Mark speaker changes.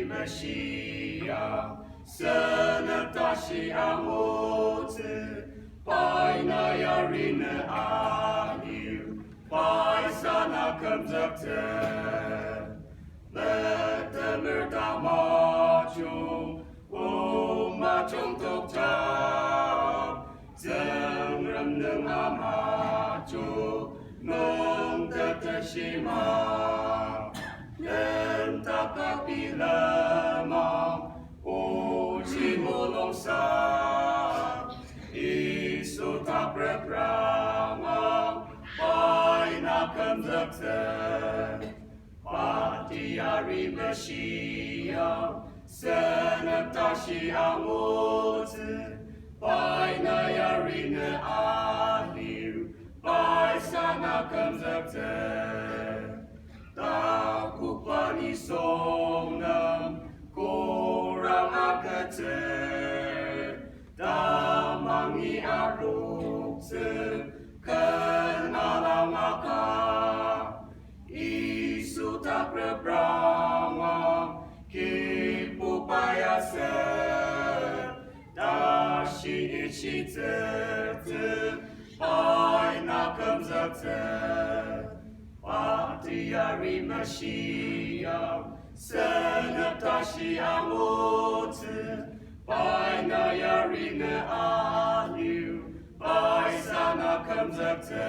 Speaker 1: Mesia, sănătatea amuță, paina iarine aliu, pai sana cămzăță, lătămâr da maciu, o maciu-n tocceam, zâng râm-nâng amaciu, nâng tătă și ma. Nenta capilama, uci mulong sa, Isu ta preprama, paina cămzăță, Patiari Mesia, sănătatea amuță, paina iarine aliu, pai sana cămzăță. Da cu pani somnăm, curang akăță, da mangi arupță, cănala maka, Isu ta prebrama, kipu paiasă, da și iciță, paina cămzăță. Patiari Mesia, sănătatea amuță, paina iarine aliu, pai sana cămzăță.